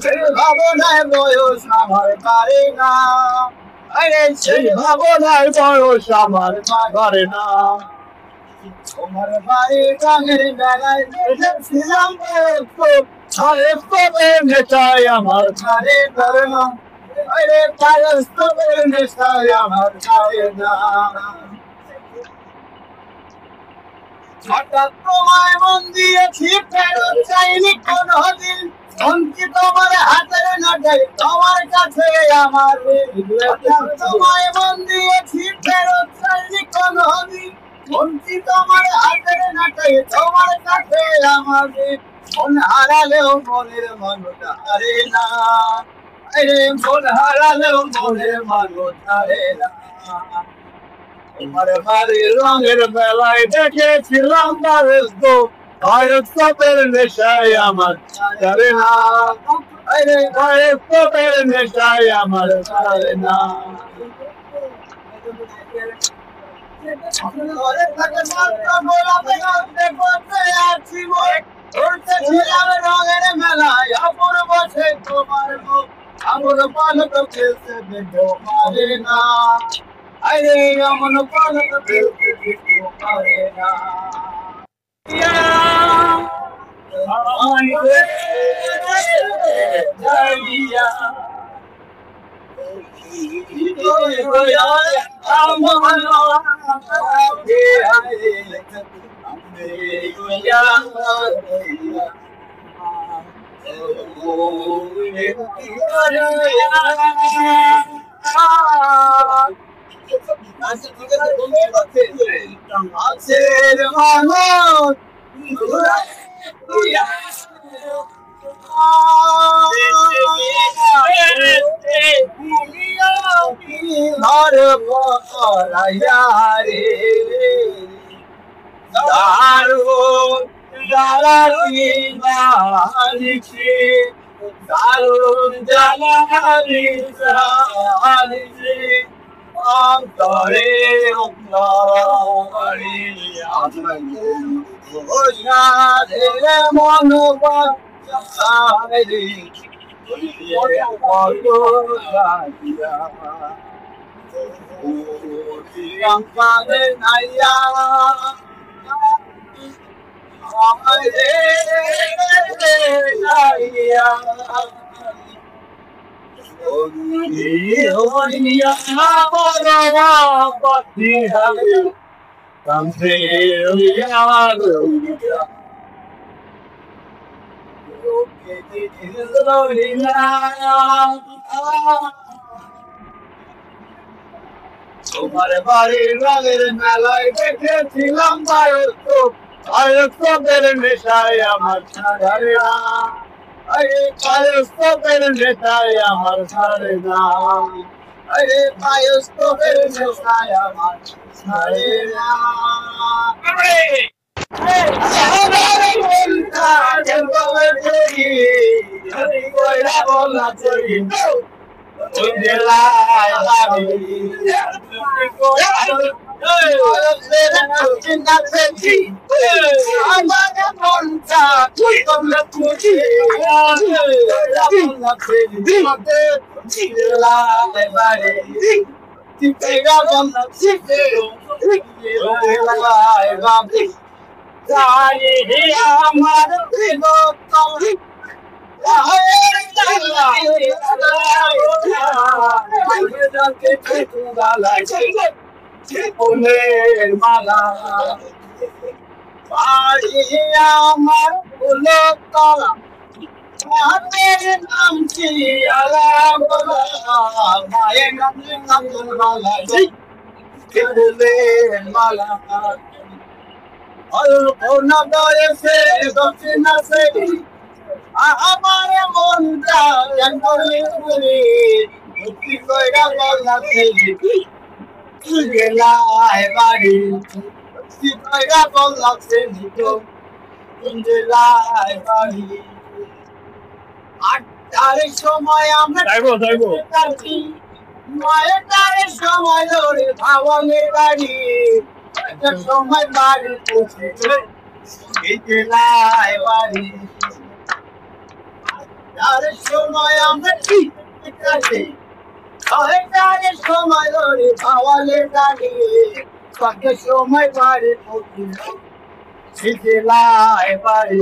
সেই ভাবনায় বয়স আমার পারে না, আরে সেই ভাবনায় বয়স আমার পারে না। তোমার বাড়ি গানের বেলায় দেখেছিলাম নেশায় আমার ছাড়ে ধরে না, আরে পারস্তবের নেশায় আমার ছাড়ে না। হঠাৎ তোমায় মন দিয়েছি ফেরত চাইনি কোনদিন, মনকি তোমার হাতের নাগাই তোমার কাছে আমার তোমায় মন দিয়েছি ফেরত চাইনি কোনদিন, মনকি তোমার হাতের নাগাই তোমার কাছে আমার মন হারালেও মনের মানুষ হারে না, আরে মন হারালেও মনের মানুষ হারে না। তোমার বাড়ির রঙের বেলায় দেখেছিলাম ভারতের নেশায় আমার ছাড়ে না, আরে ভারতের নেশায় আমার ছাড়ে না। রঙের মেলায় অপর বসে তোমার মুখ, আমার পালক খেলতে দেখো পারে না, আরে এমন পালক খেলতে দেখো পারে না। দারুণ জ্বালানি অন্তরে মন নাইয়া তোমার বাড়ির রঙের মেলায় দেখেছিলাম ভারতের নেশায় আমার ছাড়ে না, আরে ভারতের নেশায় আমার ছাড়ে না, আরে ভারতের নেশায় আমার ছাড়ে না। মালা আমার ফুলো তলা মায়ের নাম কি আলাম মায়ের নাম মালা মালা অল্প না বয়সে দক্ষিণ আছে আমার মনটা মুক্তি কইরা বলা গেলায় বাড়ি মুক্তি কইরা বলা গেলায় বাড়ি। আটটার সময় আমরা মায়ের সময় ধরে ভাবনের বাড়ি, সময় বাড়ি পৌঁছে গেলায় বাড়ি। তার সময় আমরা ঠিক কাছে তার সময় ধরে খাওয়ালে দাঁড়িয়ে কত সময় পারে শিখেলায় পারে